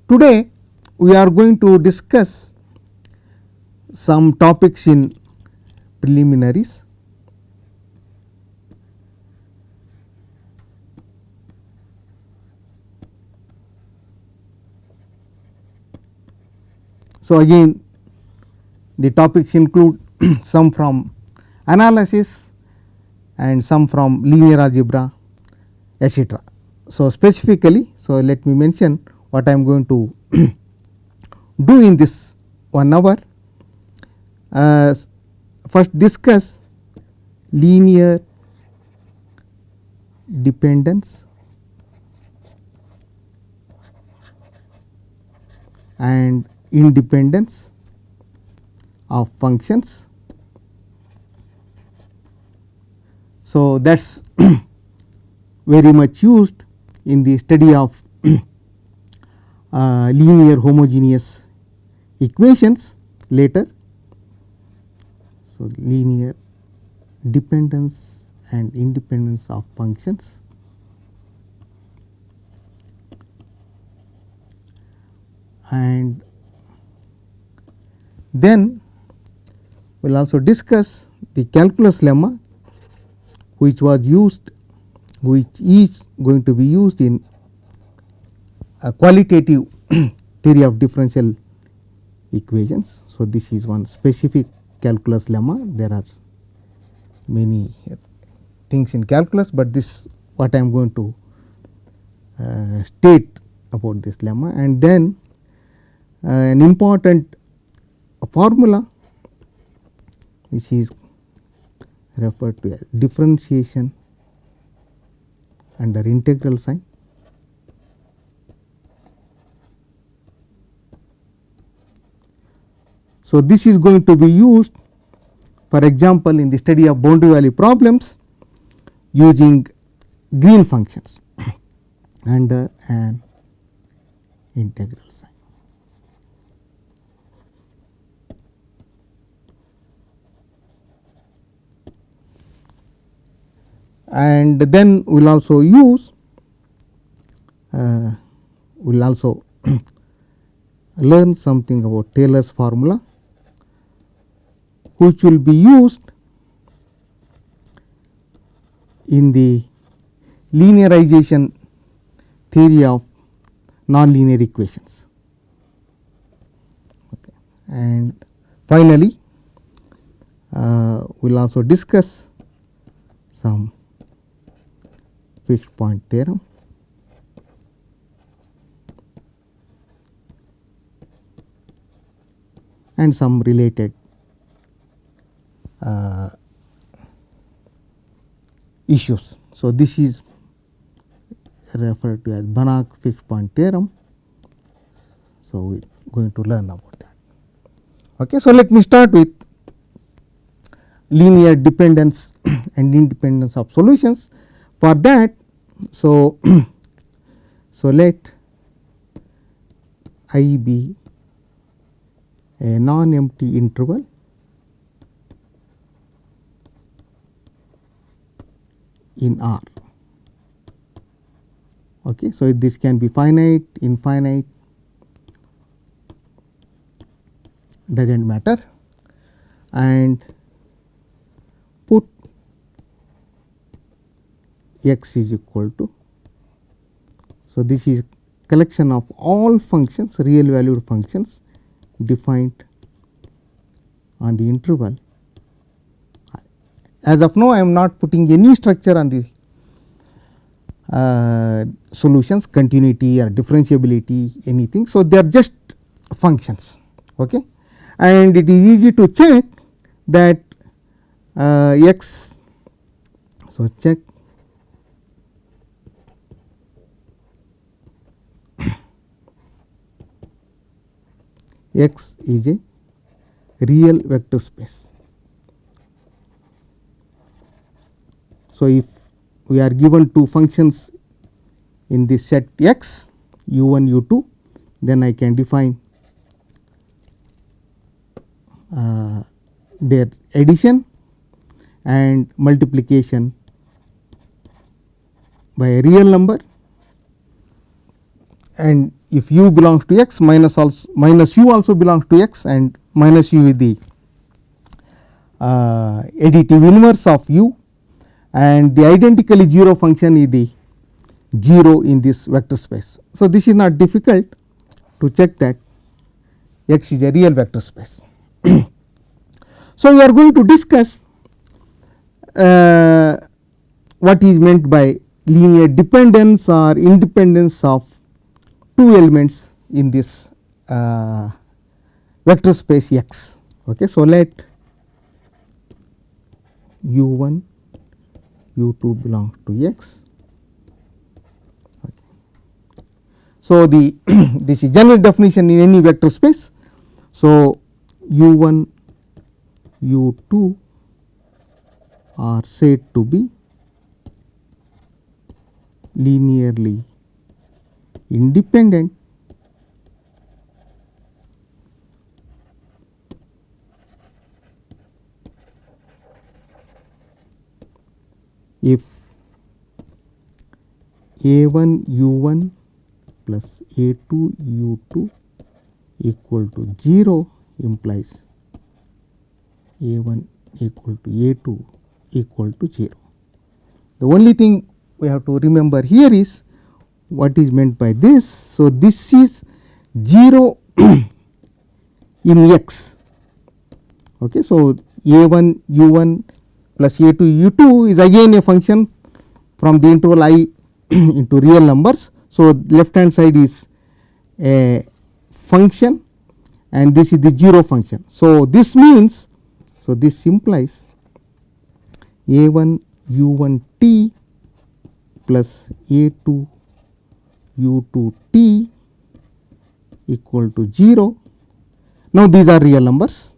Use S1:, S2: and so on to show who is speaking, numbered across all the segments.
S1: Today we are going to discuss some topics in preliminaries. So, again the topics include some from analysis and some from linear algebra, etc. So, specifically, so let me mention what I am going to do in this 1 hour. First discuss linear dependence and independence of functions. So, that is very much used in the study of linear homogeneous equations later. So, linear dependence and independence of functions. And then we will also discuss the calculus lemma, which is going to be used in a qualitative theory of differential equations. So, this is one specific calculus lemma. There are many things in calculus, but this what I am going to state about this lemma. And then an important formula which is referred to as differentiation under integral sign. So, this is going to be used, for example, in the study of boundary value problems using green functions under an integral sign. And then we will also use we will also learn something about Taylor's formula, which will be used in the linearization theory of nonlinear equations. Okay. And finally, we will also discuss some fixed point theorem and some related issues. So, this is referred to as Banach fixed point theorem. So, we are going to learn about that. Okay. So, let me start with linear dependence and independence of solutions. For that, so let I be a non-empty interval in R. Okay. So, this can be finite, infinite, does not matter, and put x is equal to. So, this is collection of all functions, real valued functions defined on the interval. As of now, I am not putting any structure on the solutions, continuity or differentiability, anything. So, they are just functions. Okay. And it is easy to check that x. So, check x is a real vector space. So, if we are given two functions in this set x, u1, u2, then I can define their addition and multiplication by a real number, and if u belongs to x, minus u also belongs to x, and minus u is the additive inverse of u, and the identically 0 function is the 0 in this vector space. So, this is not difficult to check that x is a real vector space. So, we are going to discuss what is meant by linear dependence or independence of two elements in this vector space x. Okay. So, let u1 u2 belongs to x. Okay. So, the this is general definition in any vector space. So, u1 u2 are said to be linearly independent if a1 u1 plus a2 u2 equal to 0 implies a1 equal to a2 equal to 0. The only thing we have to remember here is what is meant by this. So, this is 0 in x. Okay. So, a1 u1 plus a2 u2 is again a function from the interval I into real numbers. So, left hand side is a function and this is the 0 function. So, this means, so this implies a1 u1 t plus a2 u2 t equal to 0. Now, these are real numbers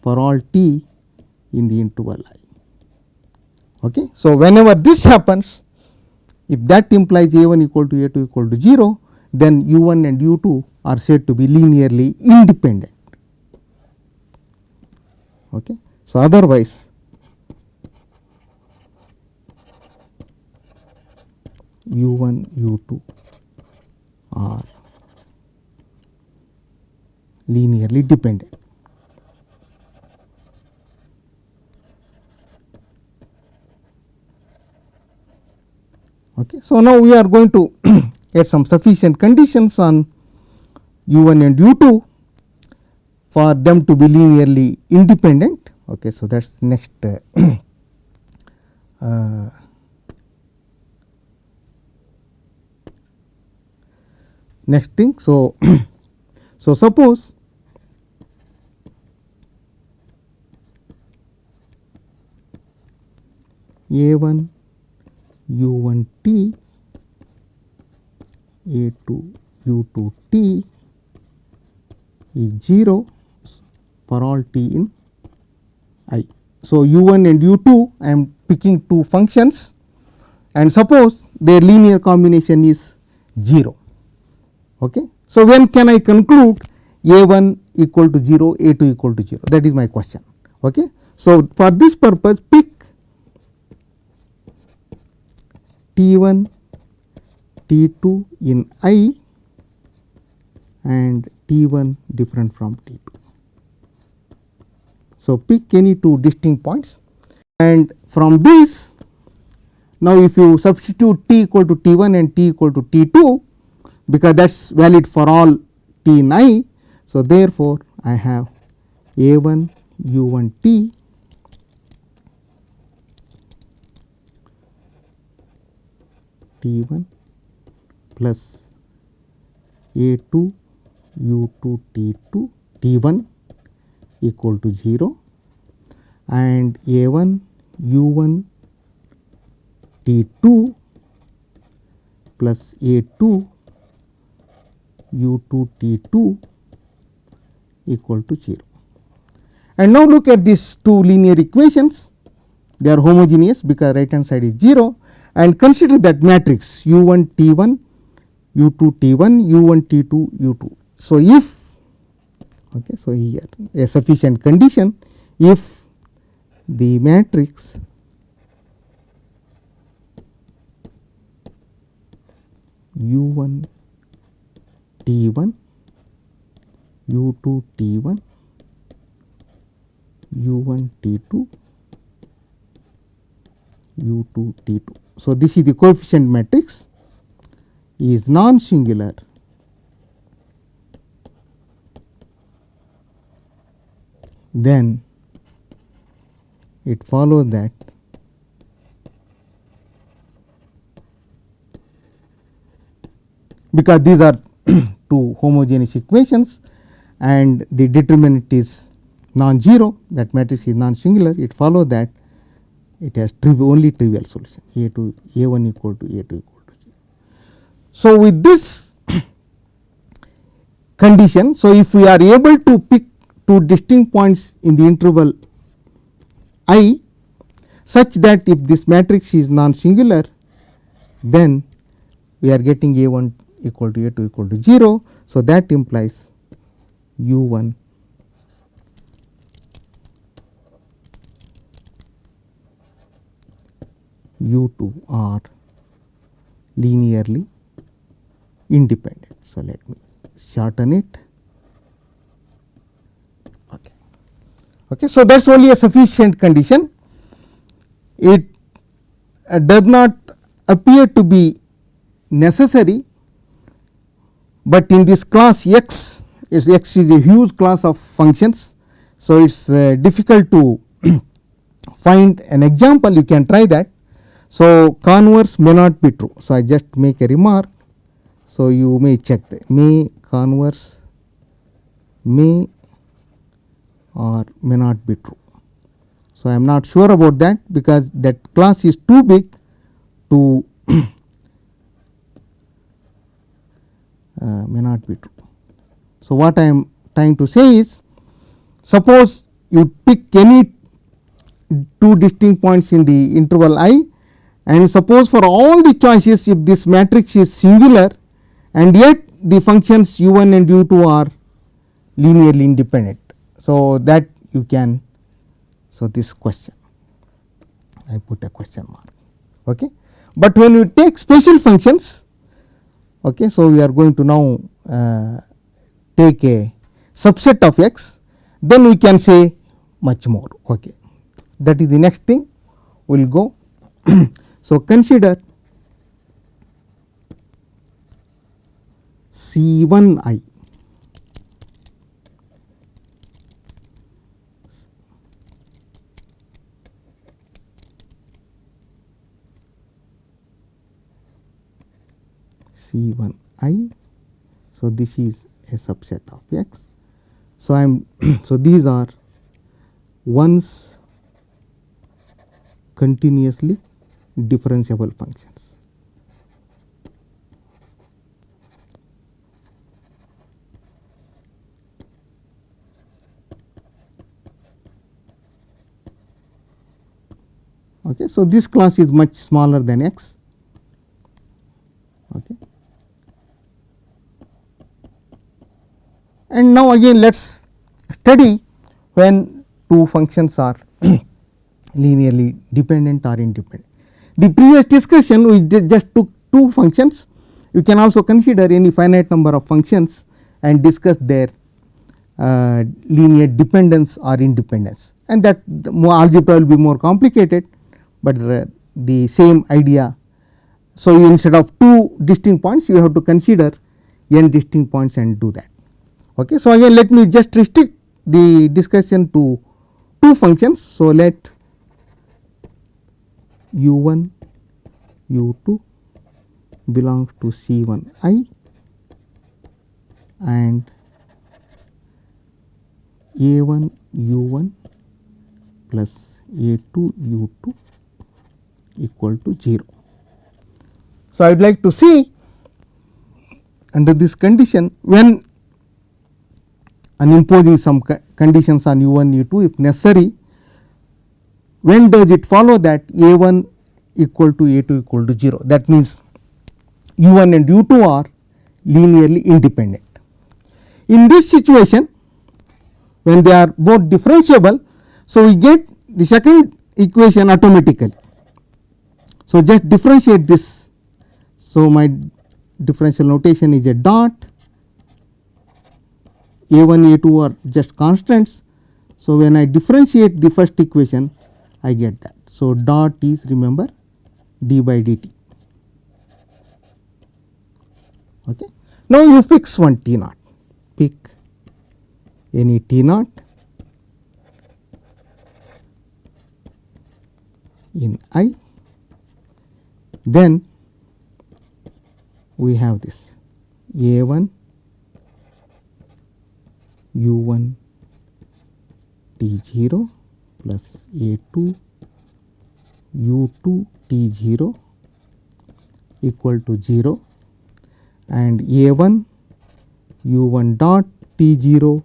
S1: for all t in the interval I. Okay. So, whenever this happens, if that implies a1 equal to a2 equal to 0, then u1 and u2 are said to be linearly independent. Okay. So, otherwise u1 u2 are linearly dependent. Okay. So, now we are going to get some sufficient conditions on u1 and u2 for them to be linearly independent. Okay. So, that is next next thing. So, so suppose a1 u1 t a2 u2 t is 0 for all t in I. So, u1 and u2 I am picking two functions and suppose their linear combination is 0. Okay. So, when can I conclude a1 equal to 0, a2 equal to 0? That is my question. Okay. So, for this purpose pick t1 t2 in I and t1 different from t2. So, pick any two distinct points and from this, now if you substitute t equal to t1 and t equal to t2, because that is valid for all t in I. So, therefore, I have a1 u1 t t1 plus a2 u2 t2 t1 equal to 0 and a1 u1 t2 plus a2 u2 t2 equal to 0. And now, look at these two linear equations, they are homogeneous because right hand side is 0 and consider that matrix u1 t1 u2 t1 u1 t2 u2. So, if okay, so here a sufficient condition, if the matrix u1 T1, U2 T1, U1 T2, U2 T2. So, this is the coefficient matrix is non-singular, then it follows that because these are two homogeneous equations and the determinant is non-zero, that matrix is non-singular, it follows that it has only trivial solution A1 equal to A2 equal to 0. So, with this condition, so if we are able to pick two distinct points in the interval I such that if this matrix is non-singular, then we are getting A1 equal to A2 equal to 0. So, that implies U1 U2 are linearly independent. So, let me shorten it. Okay. So, that is only a sufficient condition. It does not appear to be necessary, but in this class X is a huge class of functions. So, it is difficult to find an example, you can try that. So, converse may not be true. So, I just make a remark. So, you may check that may converse may or may not be true. So, I am not sure about that because that class is too big to may not be true. So, what I am trying to say is, suppose you pick any two distinct points in the interval I, and suppose for all the choices if this matrix is singular and yet the functions U1 and U2 are linearly independent. So, that you can, so this question I put a question mark. Okay. But when you take special functions, okay, so we are going to now take a subset of x, then we can say much more. Okay. That is the next thing we will go. So, consider C1I. C1I. So, this is a subset of x. So, I am so these are ones continuously differentiable functions. Okay. So, this class is much smaller than x. Okay. And now again let us study when two functions are linearly dependent or independent. The previous discussion we just took two functions. You can also consider any finite number of functions and discuss their linear dependence or independence, and that more algebra will be more complicated, but the same idea. So, instead of two distinct points you have to consider n distinct points and do that. Okay. So, again let me just restrict the discussion to two functions. So, let U1 U2 belongs to C1I and A1 U1 plus A2 U2 equal to 0. So, I would like to see under this condition when and imposing some conditions on U1 U2 if necessary, when does it follow that A1 equal to A2 equal to 0. That means, U1 and U2 are linearly independent. In this situation when they are both differentiable, so we get the second equation automatically. So, just differentiate this. So, my differential notation is a dot a1 a2 are just constants. So when I differentiate the first equation, I get that. So dot is, remember, d by dt. Okay. Now you fix one t naught, pick any t naught in I, then we have this a1 u1 t0 plus a2 u2 t0 equal to 0, and a1 u1 dot t0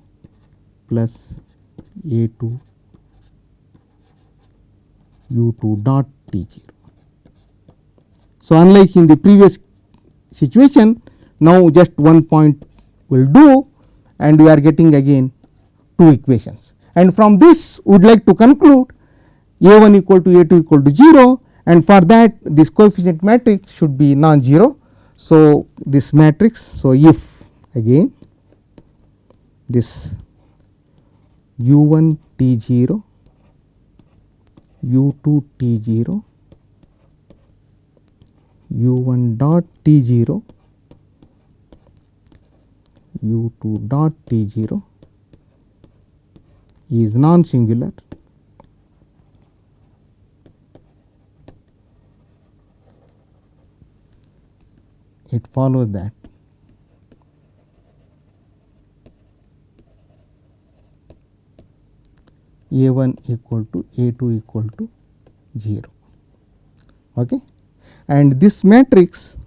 S1: plus a2 u2 dot t0. So unlike in the previous situation, now just one point will do, and we are getting again two equations, and from this we would like to conclude a1 equal to a2 equal to 0, and for that this coefficient matrix should be non-zero. So this matrix, so if again this u1 t0 u2 t0 u1 dot t0 u2 dot t0 is non-singular, it follows that a1 equal to a2 equal to 0. Okay. And this matrix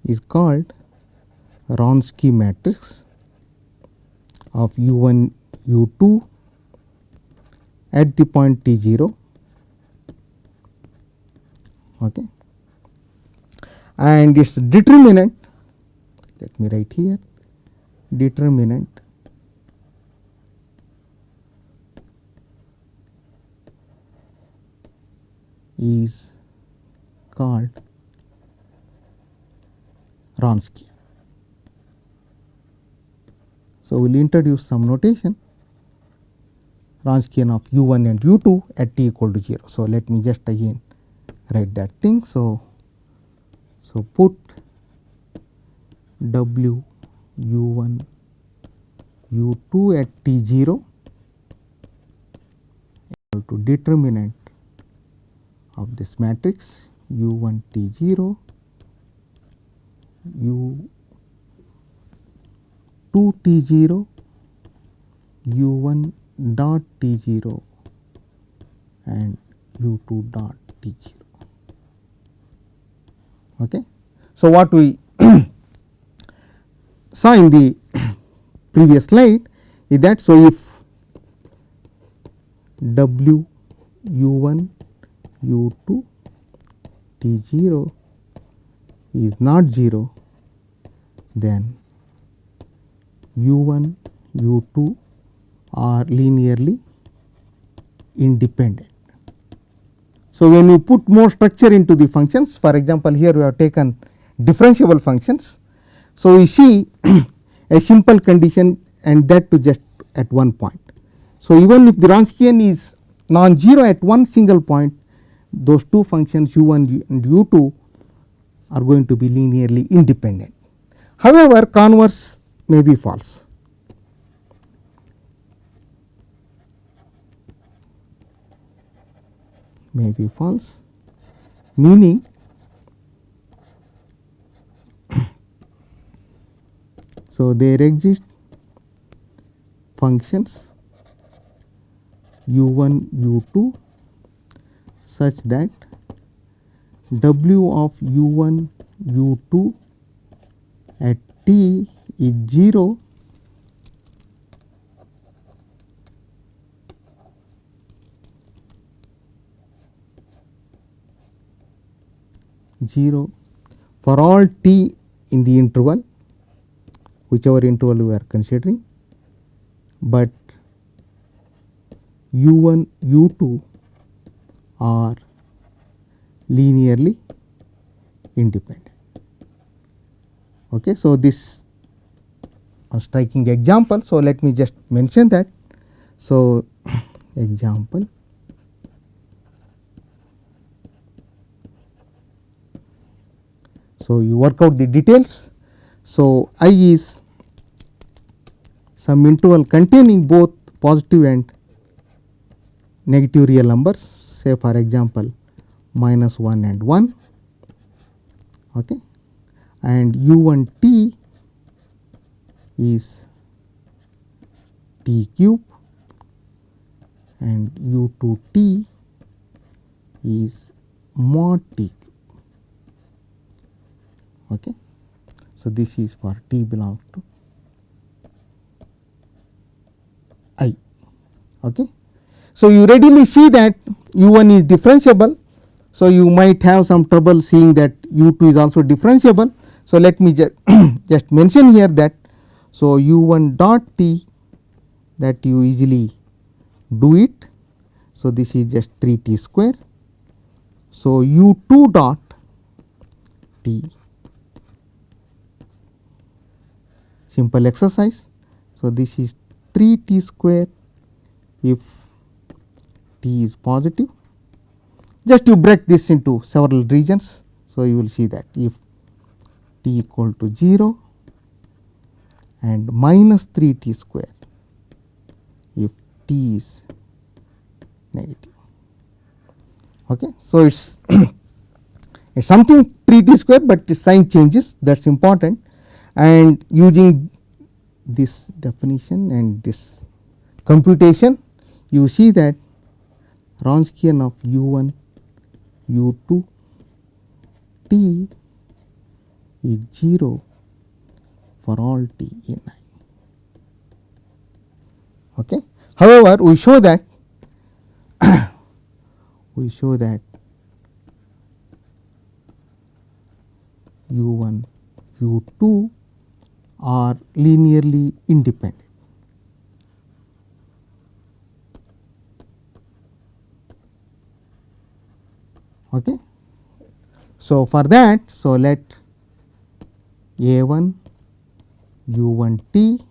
S1: is called Wronski matrix of u1 u2 at the point t0. Okay. And its determinant, let me write here, determinant is called Wronski. So we will introduce some notation, Wronskian of u1 and u2 at t equal to 0. So let me just again write that thing. So put w u1 u2 at t0 equal to determinant of this matrix u1 t0 u2 t0 u1 dot t0 and u2 dot t0. Okay. So what we saw in the previous slide is that, so if w u1 u2 t0 is not 0, then u1 u2 are linearly independent. So when you put more structure into the functions, for example here we have taken differentiable functions. So we see a simple condition, and that to just at one point. So even if the Wronskian is non-zero at one single point, those two functions u1 and u2 are going to be linearly independent. However, converse may be false. May be false, meaning so there exist functions u1 u2 such that w of u1 u2 at t is 0 for all t in the interval, whichever interval we are considering, but u1 u2 are linearly independent. Okay. So this striking example. So, let me just mention that. So, example. So, you work out the details. So, I is some interval containing both positive and negative real numbers, say for example -1 and 1, okay, and u1 t is t cube and u2 t is mod t cube. Okay. So, this is for t belongs to I. Okay. So, you readily see that u1 is differentiable. So, you might have some trouble seeing that u2 is also differentiable. So, let me just mention here that. So, u1 dot t, that you easily do it. So, this is just 3t square. So, u2 dot t, simple exercise. So, this is 3t square if t is positive. Just you break this into several regions. So, you will see that if t equal to 0 and minus 3t square if t is negative. Okay. So, it is it's something 3t square, but the sign changes, that is important, and using this definition and this computation, you see that Wronskian of u1 u2 t is 0 for all t in I. Okay. However, we show that u1 u2 are linearly independent. Okay. So, for that, so let a1 u1 t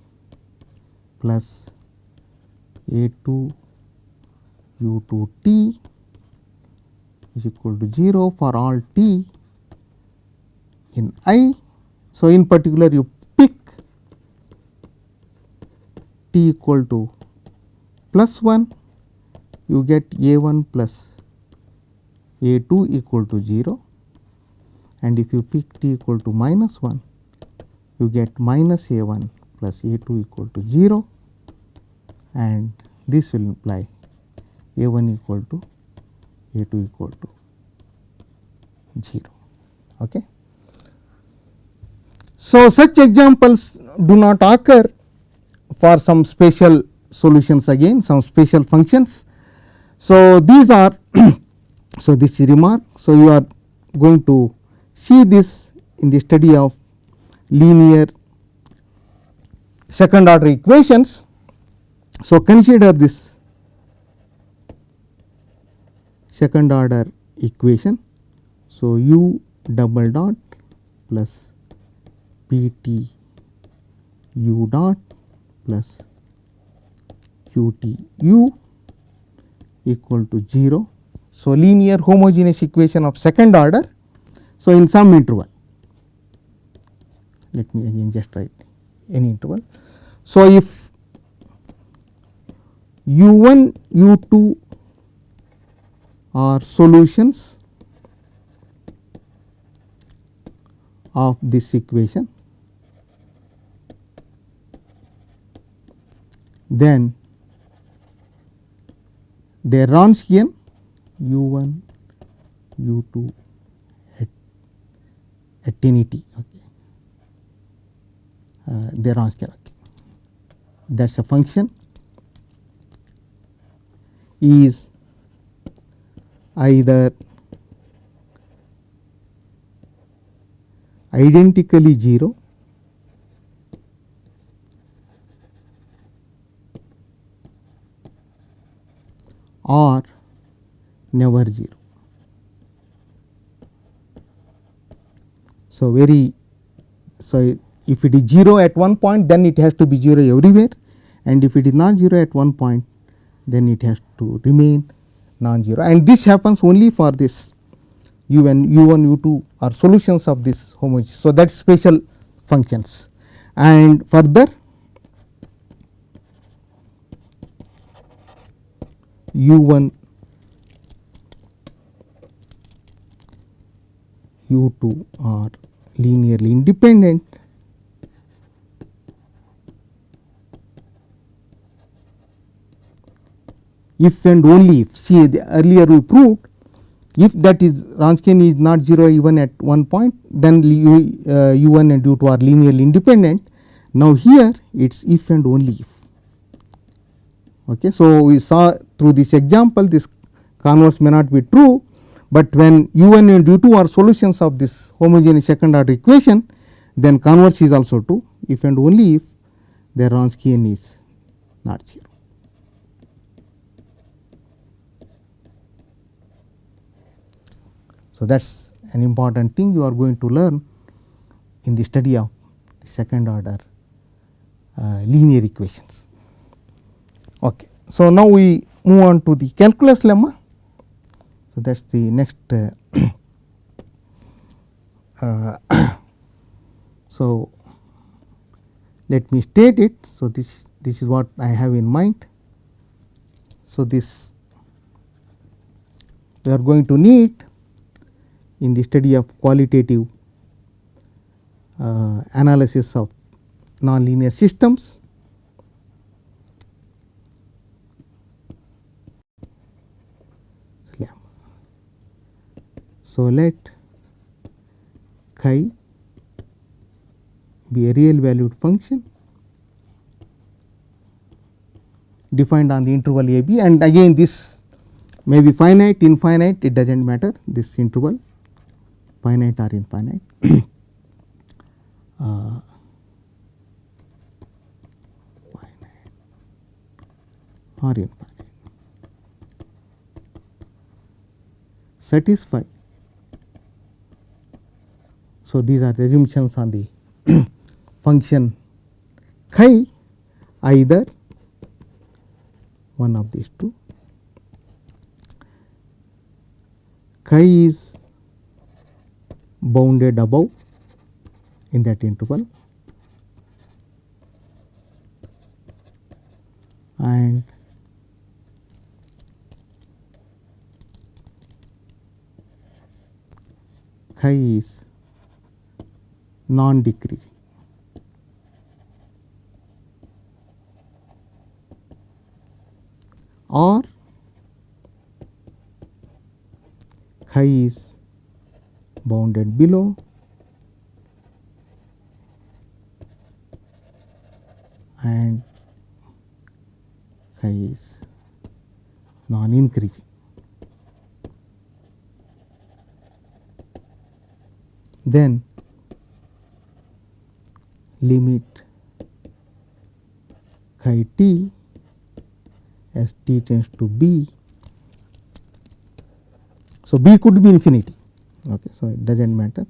S1: plus a2 u2 t is equal to 0 for all t in I. So, in particular you pick t equal to plus 1, you get a1 plus a2 equal to 0, and if you pick t equal to minus 1, you get minus a1 plus a2 equal to 0, and this will imply a1 equal to a2 equal to 0. Okay. So, such examples do not occur for some special solutions, again some special functions. So, these are so this remark. So, you are going to see this in the study of linear second order equations. So, consider this second order equation. So, u double dot plus p t u dot plus q t u equal to 0. So, linear homogeneous equation of second order. So, in some interval, let me again just write any interval. So, if u1 u2 are solutions of this equation, then their Wronskian u1 u2 at any t, okay. Their Wronskian, okay. That is a function is either identically 0 or never 0. So, if it is 0 at one point, then it has to be 0 everywhere, and if it is not 0 at one point, then it has to remain non-zero, and this happens only for this u1, u2 are solutions of this homogeneous. So, that is special functions, and further u1, u2 are linearly independent if and only if, see earlier we proved, if that is Wronskian is not 0 even at one point, then u1 and u2 are linearly independent. Now, here it is if and only if. Okay. So, we saw through this example this converse may not be true, but when u1 and u2 are solutions of this homogeneous second order equation, then converse is also true if and only if their Wronskian is not 0. So, that is an important thing you are going to learn in the study of the second order linear equations. Okay. So, now we move on to the calculus lemma. So, that is the next so, let me state it. So, this is what I have in mind. So, this we are going to need in the study of qualitative analysis of nonlinear systems. So, let chi be a real valued function defined on the interval a b, and again this may be finite, infinite, it does not matter, this interval finite or infinite. Finite or infinite, satisfy. So, these are the assumptions on the function chi either one of these two. Chi is bounded above in that interval, and chi is non decreasing. Or chi is bounded below and chi is non increasing. Then limit chi t as t tends to b. So, b could be infinity. Okay. So, it does not matter,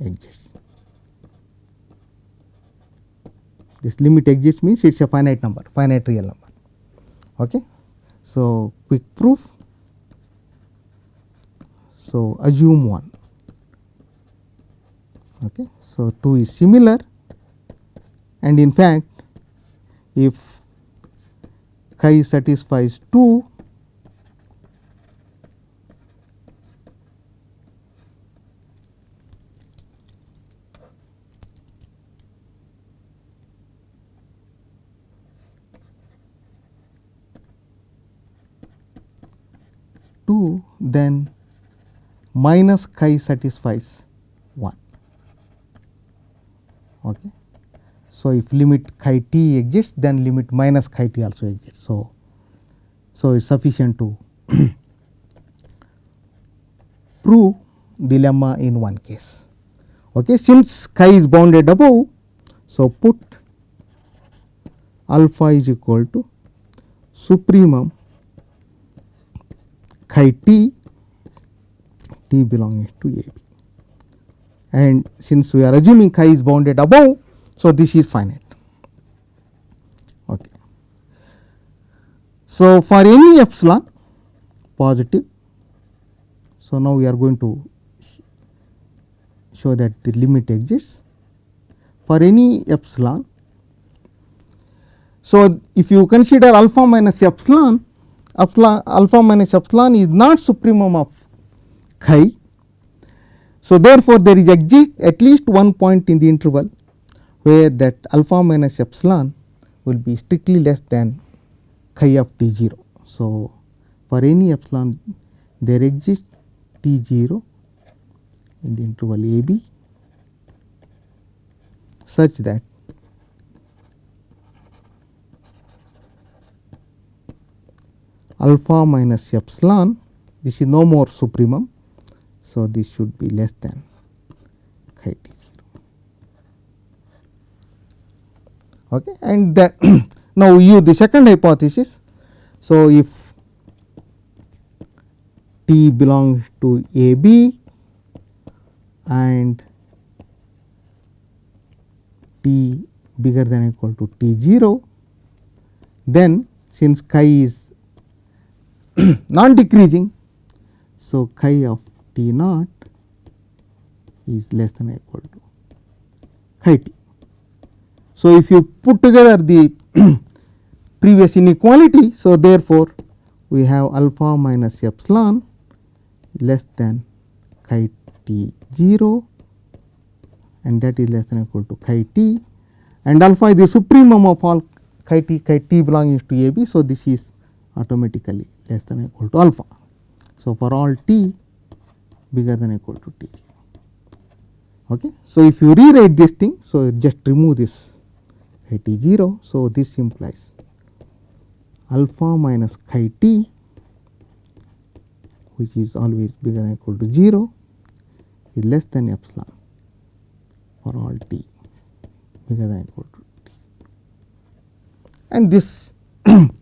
S1: exists. This limit exists means it is a finite number, finite real number. Okay. So, quick proof. So, assume 1. Okay. So, 2 is similar, and in fact, if chi satisfies 2, then minus chi satisfies 1. Okay. So, if limit chi t exists, then limit minus chi t also exists. So, it is sufficient to prove the lemma in one case. Okay. Since chi is bounded above, so put alpha is equal to supremum chi t, t belongs to a b, and since we are assuming chi is bounded above, so this is finite. Okay. So, for any epsilon positive, so now we are going to show that the limit exists for any epsilon. So, if you consider alpha minus epsilon, alpha minus epsilon is not supremum of chi. So, therefore, there is at least one point in the interval where that alpha minus epsilon will be strictly less than chi of t 0. So, for any epsilon there exists t 0 in the interval a b such that alpha minus epsilon, this is no more supremum. So, this should be less than chi t 0. Okay. And now we use the second hypothesis. So, if t belongs to a b and t bigger than or equal to t 0, then since chi is non decreasing, so chi of t naught is less than or equal to chi t. So, if you put together the previous inequality, so therefore, we have alpha minus epsilon less than chi t 0 and that is less than or equal to chi t, and alpha is the supremum of all chi t belonging to a b. So, this is automatically less than or equal to alpha. So, for all t bigger than or equal to t 0. Okay. So, if you rewrite this thing, so just remove this chi t 0. So, this implies alpha minus chi t, which is always bigger than or equal to 0, is less than epsilon for all t bigger than or equal to t. And this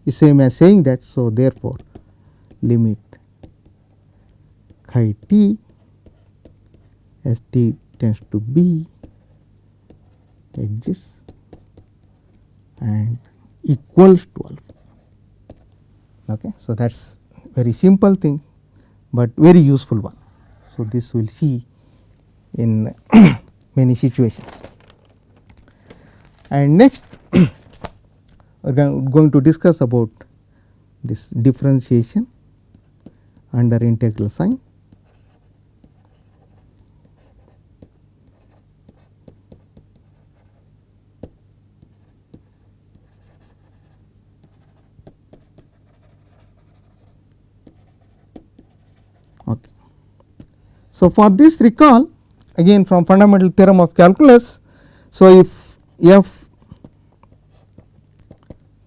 S1: is same as saying that. So, therefore, limit chi t as t tends to b exists and equals to alpha. Okay. So, that is very simple thing, but very useful one. So, this we will see in many situations. And next we are going to discuss about this differentiation under integral sign. Okay. So, for this recall again from fundamental theorem of calculus. So, if f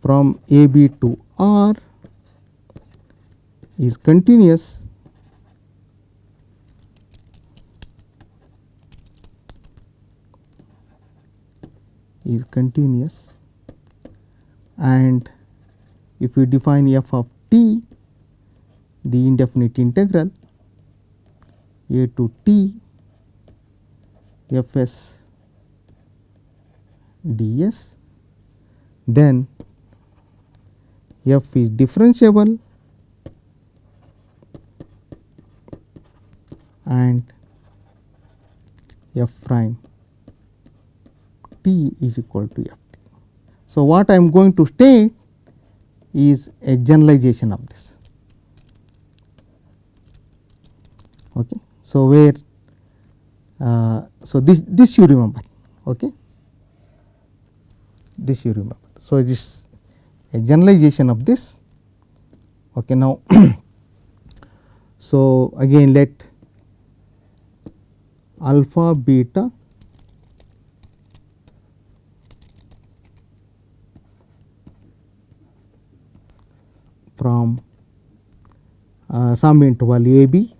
S1: from a b to r is continuous, and if we define f of t, the indefinite integral a to t f s ds, then f is differentiable and f prime t is equal to f t. So, what I am going to state is a generalization of this. Okay. So, where so this you remember. Okay. This you remember. So, this a generalization of this. Okay. Now, so again let alpha beta from some interval a b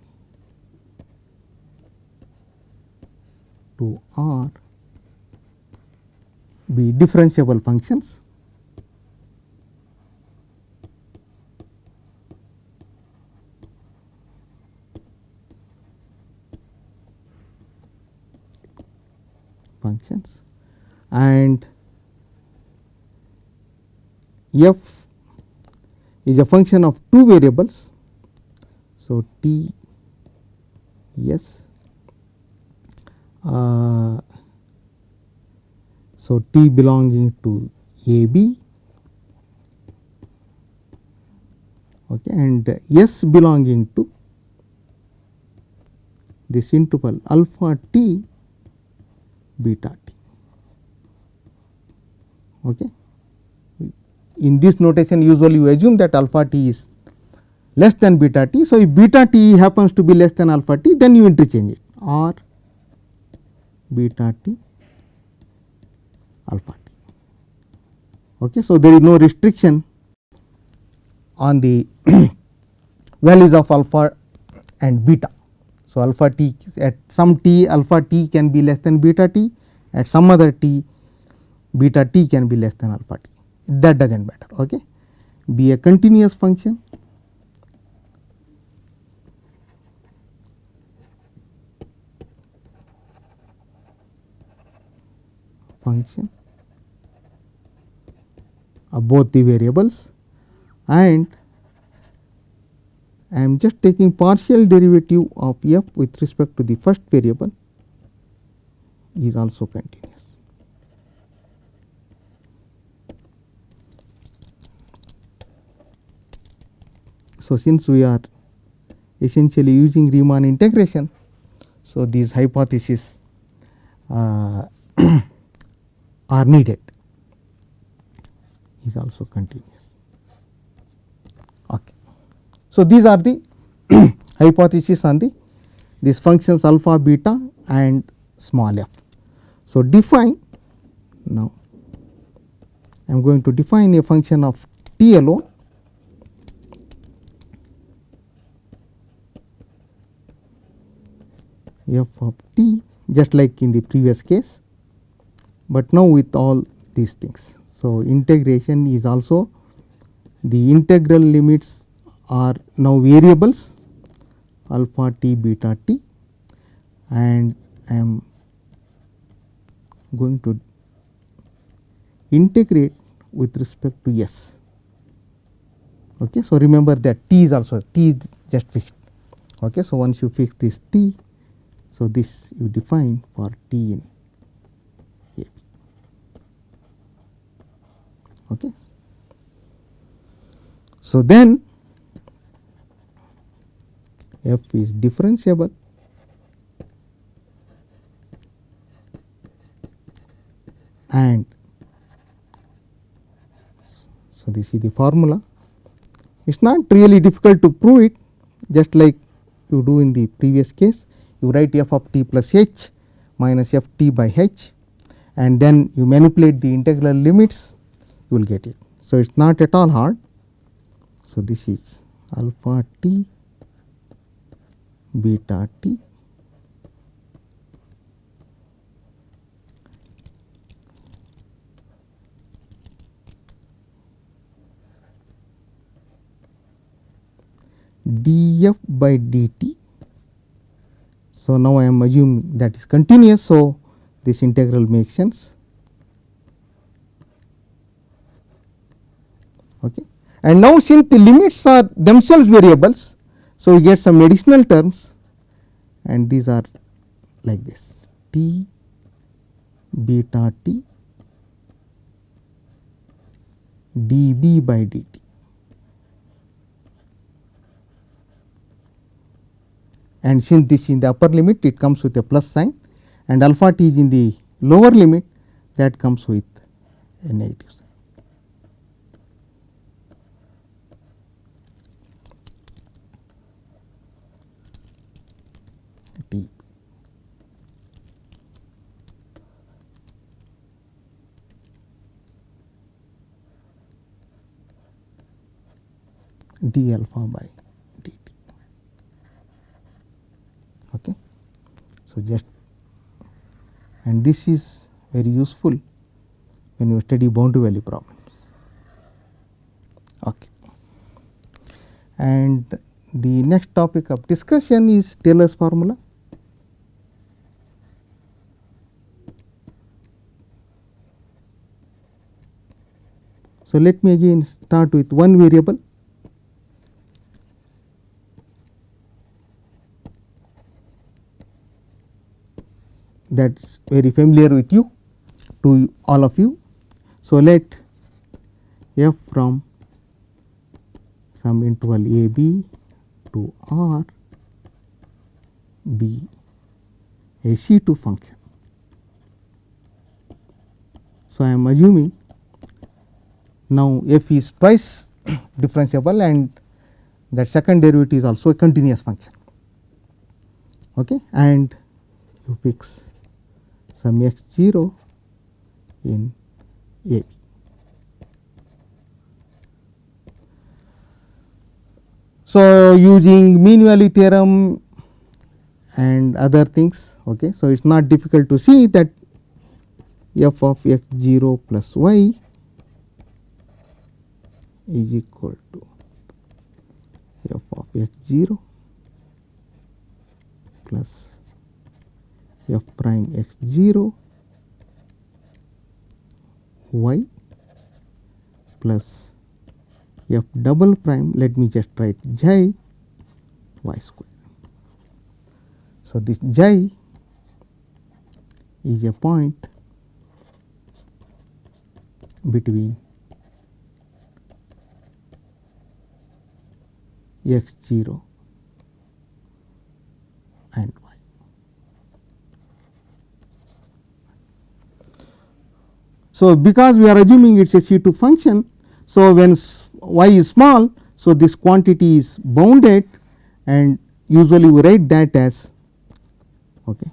S1: to r be differentiable functions functions, and f is a function of two variables. So, t s, so t belonging to a b, okay, and s belonging to this interval alpha t beta t. Okay. In this notation usually we assume that alpha t is less than beta t. So, if beta t happens to be less than alpha t, then you interchange it, or beta t alpha t. Okay. So, there is no restriction on the values of alpha and beta. So, alpha t at some t alpha t can be less than beta t, at some other t beta t can be less than alpha t, that does not matter. Okay. Be a continuous function, of both the variables, and I am just taking partial derivative of f with respect to the first variable is also continuous. So, since we are essentially using Riemann integration, so these hypotheses are needed, is also continuous. Okay. So, these are the hypotheses on the these functions alpha, beta and small f. So, define, now I am going to define a function of t alone, f of t, just like in the previous case, but now with all these things. So, integration is also, the integral limits are now variables alpha t beta t, and I am going to integrate with respect to s. Okay. So, remember that t is also, t is just fixed. Okay. So, once you fix this t, so this you define for t in a b. Okay. So, then f is differentiable and so this is the formula. It is not really difficult to prove it, just like you do in the previous case. You write f of t plus h minus f t by h, and then you manipulate the integral limits, you will get it. So, it is not at all hard. So, this is alpha t beta t df by dt. So, now I am assuming that is continuous. So, this integral makes sense. Okay. And now, since the limits are themselves variables, so you get some additional terms, and these are like this t beta t db by dt. And since this is in the upper limit, it comes with a plus sign, and alpha t is in the lower limit, that comes with a negative sign. T. d alpha by dt. Okay. So, just, and this is very useful when you study boundary value problems. Okay. And the next topic of discussion is Taylor's formula. So, let me again start with one variable. That is very familiar with you, to all of you. So, let f from some interval a b to r be a C2 function. So, I am assuming now f is twice differentiable and that second derivative is also a continuous function, okay, and you fix some x 0 in a. So, using mean value theorem and other things, okay. So, it is not difficult to see that f of x 0 plus y is equal to f of x 0 plus f prime x 0 y plus f double prime, let me just write j y square. So, this j is a point between x 0 and y. So, because we are assuming it is a C2 function, so when y is small, so this quantity is bounded, and usually we write that as, okay,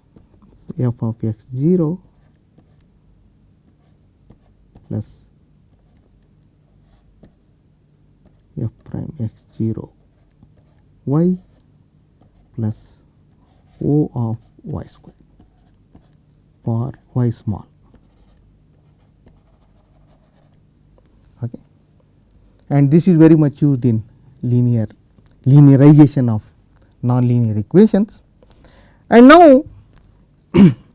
S1: f of x 0 plus f prime x 0 y plus O of y square for y small. Okay. And this is very much used in linearization of nonlinear equations. And now,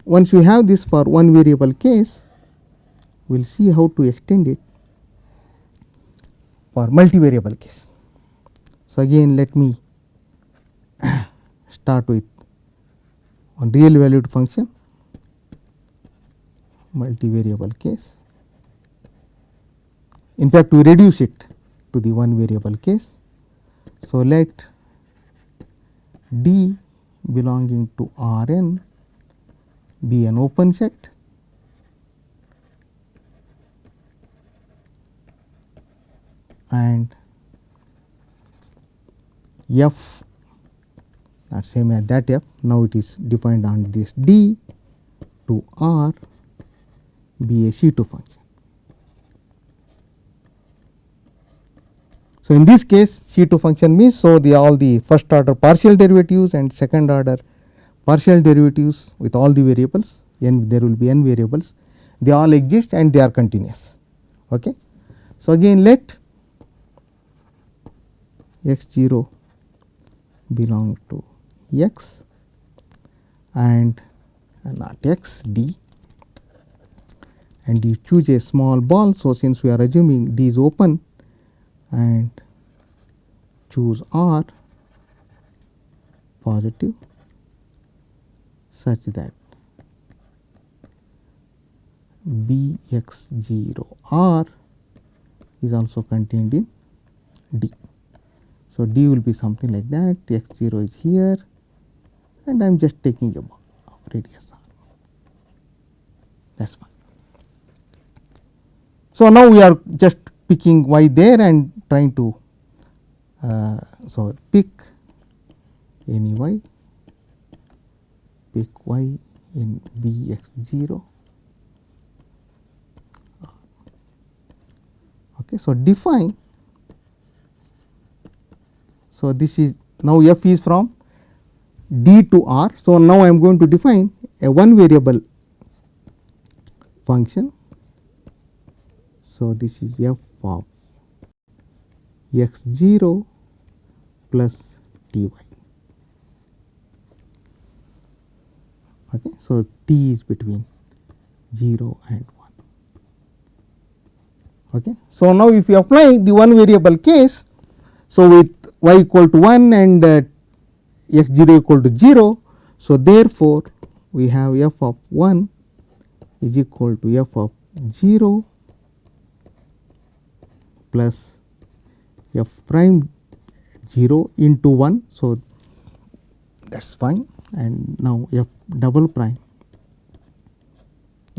S1: once we have this for one variable case, we will see how to extend it for multivariable case. So, again let me start with one real valued function, multivariable case. In fact, we reduce it to the one variable case. So, let D belonging to R n be an open set and f, not same as that f, now it is defined on this D to R be a C2 function. So, in this case C2 function means, so all the first order partial derivatives and second order partial derivatives with all the variables, n, there will be n variables, they all exist and they are continuous. Okay. So, again let x 0 belong to x and not x, D, and you choose a small ball. So, since we are assuming D is open, and choose R positive such that B x 0 R is also contained in D. So, D will be something like that, x 0 is here and I am just taking a ball of radius R, that is fine. So, now we are just picking y there and trying to, so pick any y, pick y in B x 0. Okay, so define. So, this is now f is from D to R. So, now I am going to define a one variable function. So, this is f of x 0 plus t y. Okay. So, t is between 0 and 1. Okay. So, now if you apply the one variable case, so with y equal to 1 and x 0 equal to 0. So, therefore, we have f of 1 is equal to f of 0 plus f prime 0 into 1. So, that is fine, and now f double prime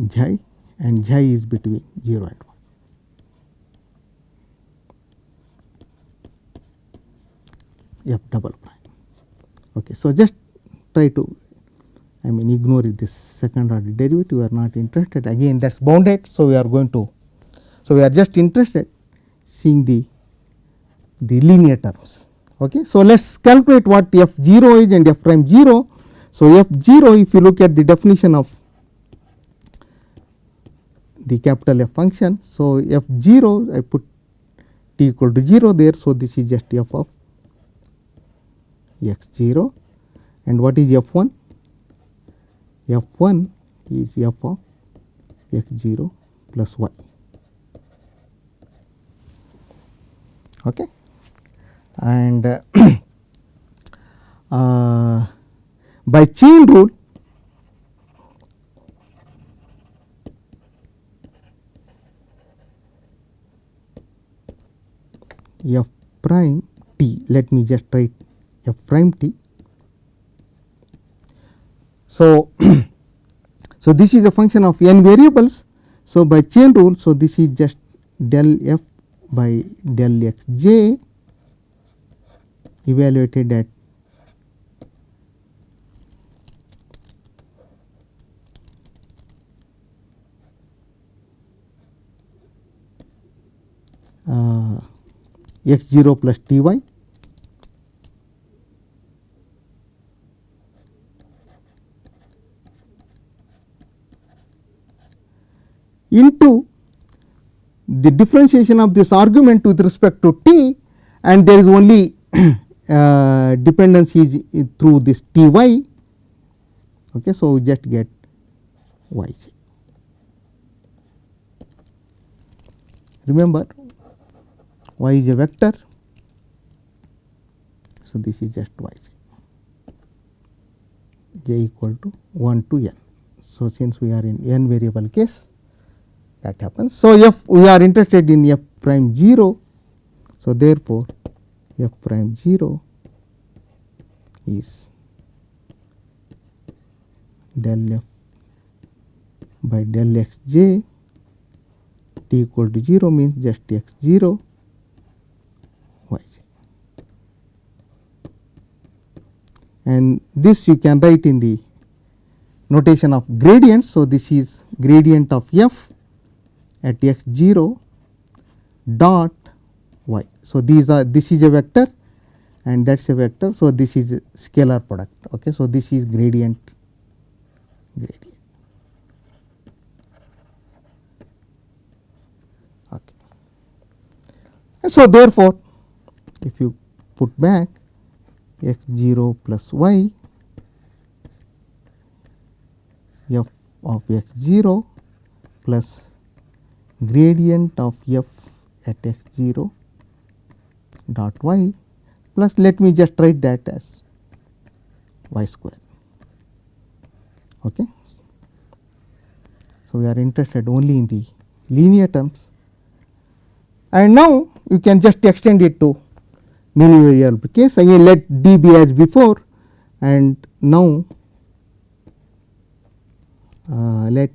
S1: j, and j is between 0 and 1, f double prime. Okay. So, just try to ignore this second order derivative, we are not interested, again that is bounded. So, we are going to, so we are just interested seeing the linear terms. Okay. So, let us calculate what f 0 is and f prime 0. So, f 0, if you look at the definition of the capital F function. So, f 0 I put t equal to 0 there. So, this is just f of x 0, and what is f 1? F 1 is f of x 0 plus y. Okay. And by chain rule, f prime t, let me just write f prime t. So, so this is a function of n variables. So, by chain rule, so this is just del f by del x j evaluated at x 0 plus t y into the differentiation of this argument with respect to t, and there is only dependency is through this t y. Okay. So, we just get y j. Remember, y is a vector. So, this is just y j equal to 1 to n. So, since we are in n variable case, that happens. So, f we are interested in f prime 0. So, therefore, f prime 0 is del f by del x j, t equal to 0 means just x 0 y j, and this you can write in the notation of gradient. So, this is gradient of f at x 0 dot y. So, this is a vector and that is a vector. So, this is a scalar product. Okay. So, this is gradient. Okay. So, therefore, if you put back x 0 plus y f of x 0 plus gradient of f at x 0 dot y plus, let me just write that as y square. Okay. So, we are interested only in the linear terms, and now you can just extend it to many variable case. Again, let d be as before, and now let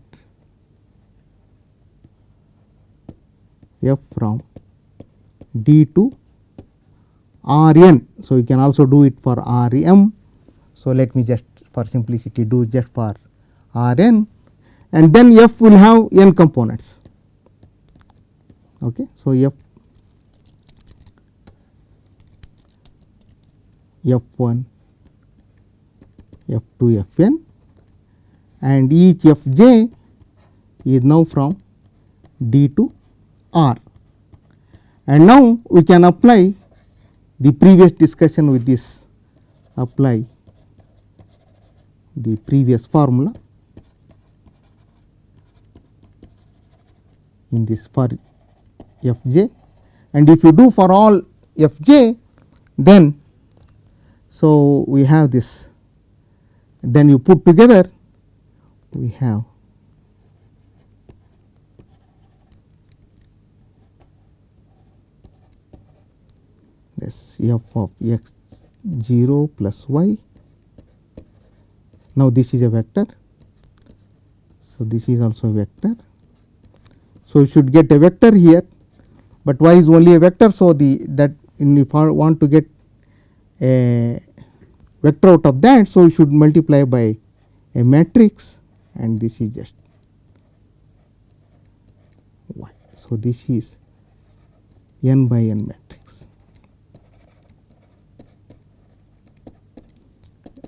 S1: f from d to r n. So, you can also do it for r m. So, let me just for simplicity do just for r n, and then f will have n components. Okay. So, f1, f2, fn, and each fj is now from d to r, and now we can apply the previous discussion with this, apply the previous formula in this for fj, and if you do for all fj, then so we have this, then you put together we have this f of x 0 plus y. Now this is a vector, so this is also a vector, so you should get a vector here, but y is only a vector. So that if I want to get a vector out of that, so you should multiply by a matrix, and this is just y. So this is n by n matrix,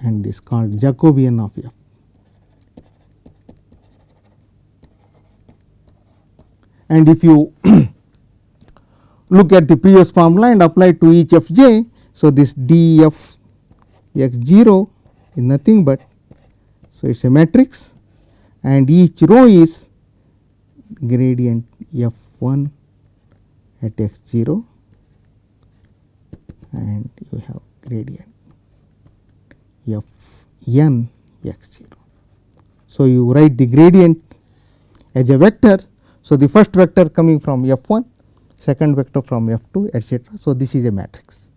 S1: and this called Jacobian of f. And if you look at the previous formula and apply to each fj, so this df x 0 is nothing but, so it is a matrix, and each row is gradient f1 at x 0, and you have gradient fn x 0. So you write the gradient as a vector. So the first vector coming from f1, second vector from f2, etc. So this is a matrix.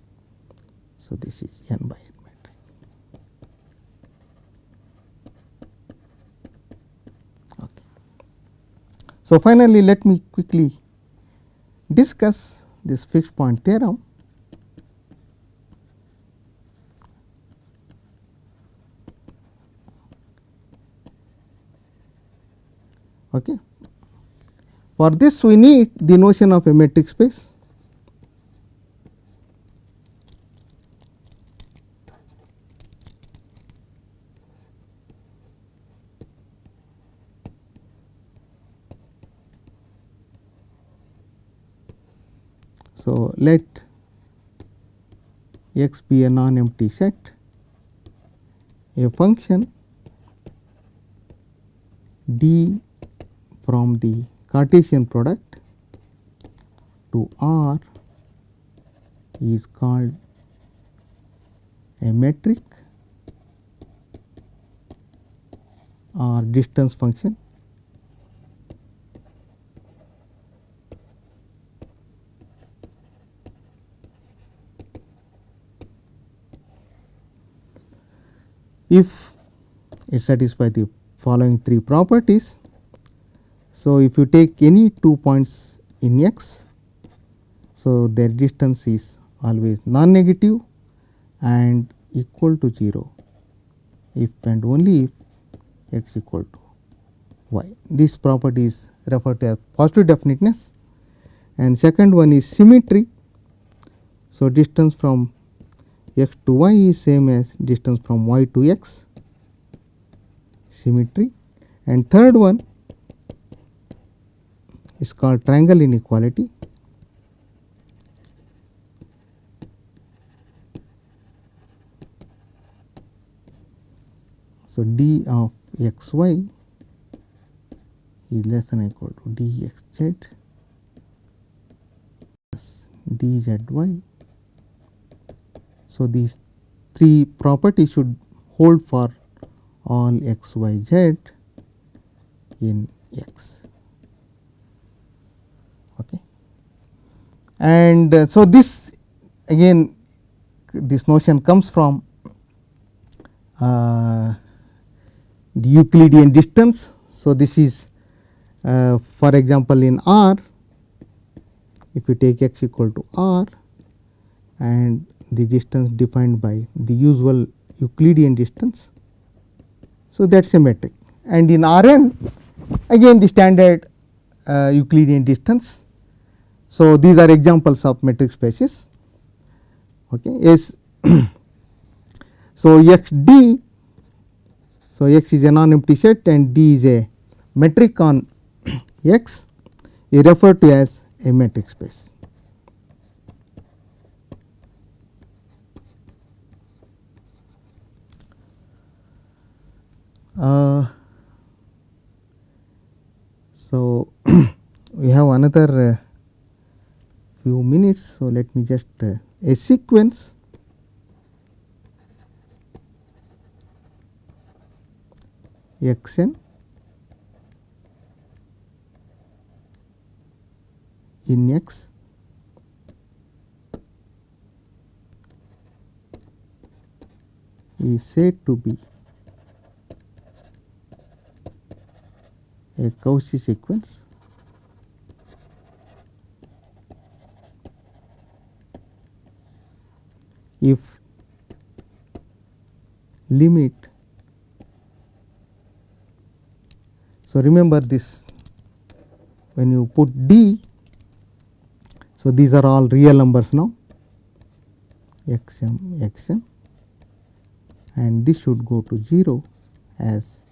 S1: So this is n by n matrix. Okay. So finally, let me quickly discuss this fixed point theorem. Okay. For this we need the notion of a metric space. So let x be a non-empty set, a function d from the Cartesian product to R is called a metric or distance function. If it satisfies the following three properties. So if you take any 2 points in x, so their distance is always non-negative and equal to 0 if and only if x equal to y. This property is referred to as positive definiteness. And second one is symmetry. So distance from x to y is same as distance from y to x, symmetry. And third one is called triangle inequality. So d of x y is less than or equal to dxz plus dzy. So these three properties should hold for all x, y, z in x. Okay. And so this again, this notion comes from the Euclidean distance. So this is for example in R, if you take x equal to R and the distance defined by the usual Euclidean distance, so that is a metric. And in Rn again the standard Euclidean distance. So these are examples of metric spaces. Okay. Yes. So x d, so x is a non-empty set and d is a metric on x is referred to as a metric space. So we have another few minutes. So, let me just a sequence x n in x is said to be a Cauchy sequence if limit. So, remember this, when you put d, so these are all real numbers now, x m x n, and this should go to 0 as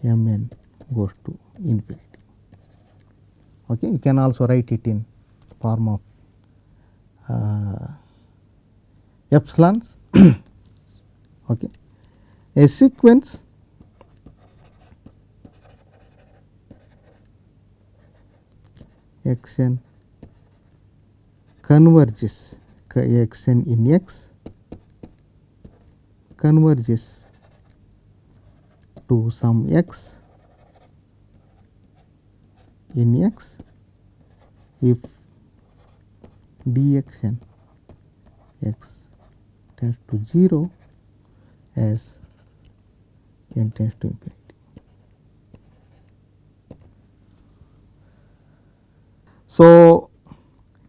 S1: m n goes to infinity. Okay. You can also write it in form of epsilons. Okay. A sequence x n converges, x n in x converges to some x in x if dx n x tends to 0 as n tends to infinity. So,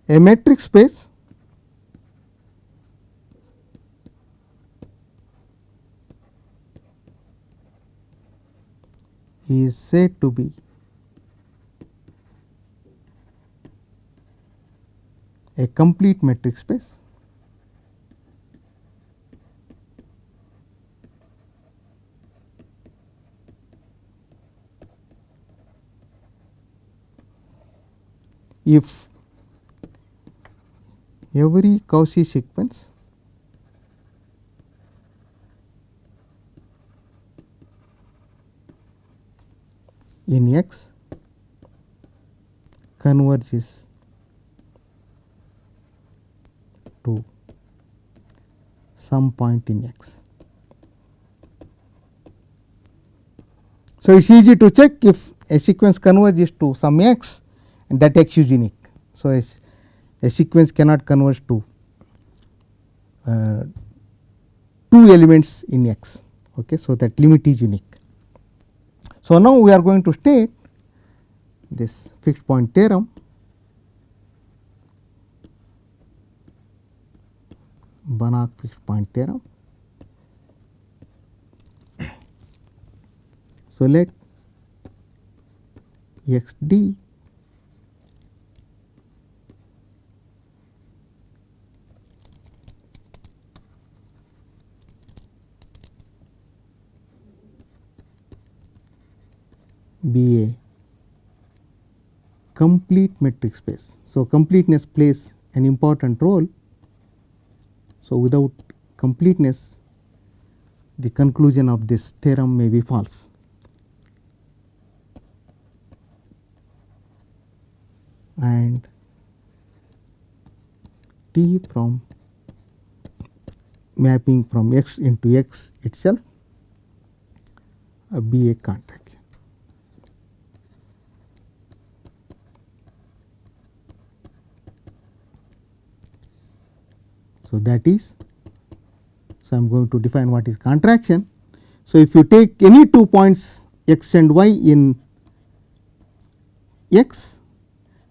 S1: a metric space is said to be a complete metric space if every Cauchy sequence in x converges to some point in x. So, it is easy to check if a sequence converges to some x and that x is unique. So, a sequence cannot converge to 2 elements in x. Okay. So, that limit is unique. So, now we are going to state this fixed point theorem. Banach fixed point theorem. So, let x d be a complete metric space. So, completeness plays an important role. So, without completeness, the conclusion of this theorem may be false. And T from mapping from x into x itself be a contraction. So, that is, so I am going to define what is contraction. So, if you take any 2 points x and y in x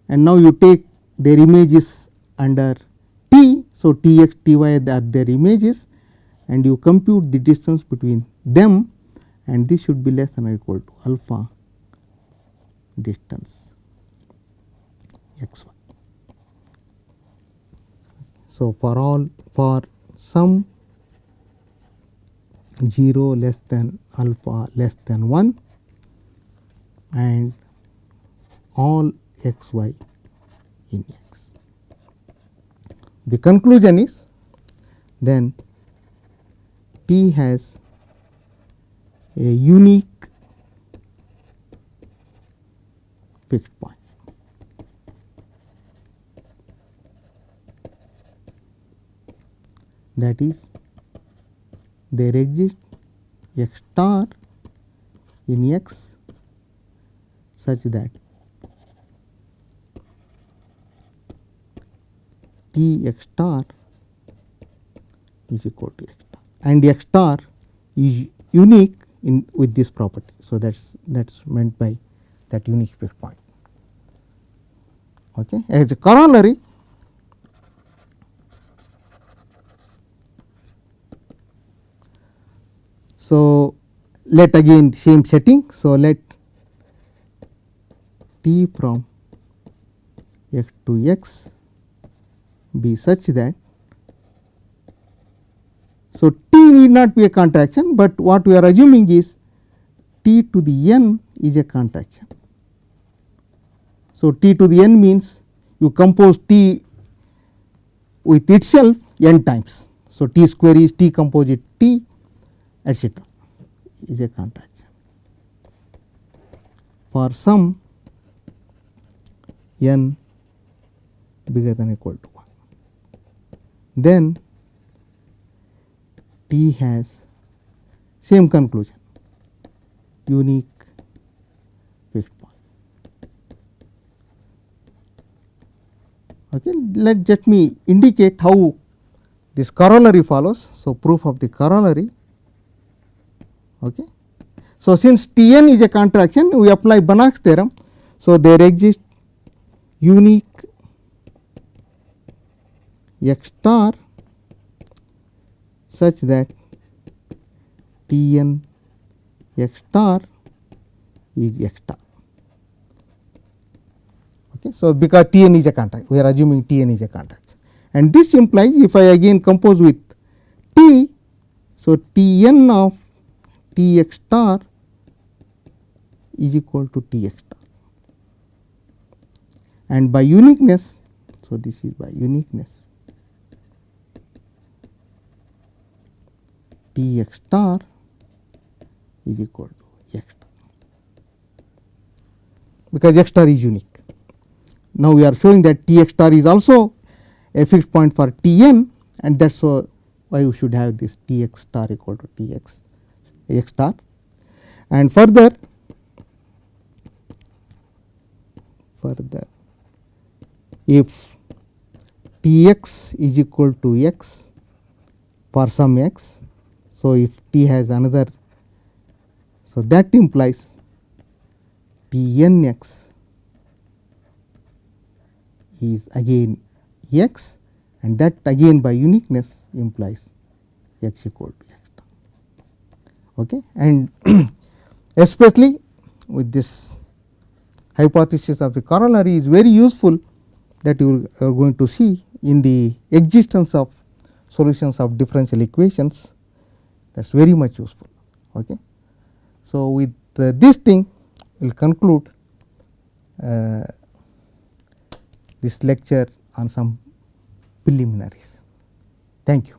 S1: and now you take their images under T. So, T x T y are their images and you compute the distance between them, and this should be less than or equal to alpha distance x y. So, for some 0 less than alpha less than 1 and all x y in x. The conclusion is then T has a unique fixed point. that is there exists x star in x such that T x star is equal to x star, and x star is unique in with this property. So, that is meant by that unique fixed point. Okay. As a corollary, so let again same setting. So, let T from x to x be such that, so T need not be a contraction, but what we are assuming is T to the n is a contraction. So, T to the n means you compose T with itself n times. So, T square is T composite T, etc. is a contraction for some n bigger than or equal to 1. Then T has same conclusion, unique fixed point. Okay. Let me indicate how this corollary follows. So, proof of the corollary. Okay. So, since T n is a contraction, we apply Banach's theorem. So, there exists unique x star such that T n x star is x star. Okay. So, because T n is a contraction, we are assuming T n is a contraction, and this implies if I again compose with T, so T n of T x star is equal to T x star, and by uniqueness, so this is by uniqueness, T x star is equal to x star, because x star is unique. Now, we are showing that T x star is also a fixed point for T n, and that is why we should have this T x star equal to T x star. And further if T x is equal to x for some x, so if T has another, so that implies T n x is again x, and that again by uniqueness implies x equal to x star. Okay. And especially with this hypothesis of the corollary is very useful, that you are going to see in the existence of solutions of differential equations. That is very much useful. Okay. So, with this thing we will conclude this lecture on some preliminaries. Thank you.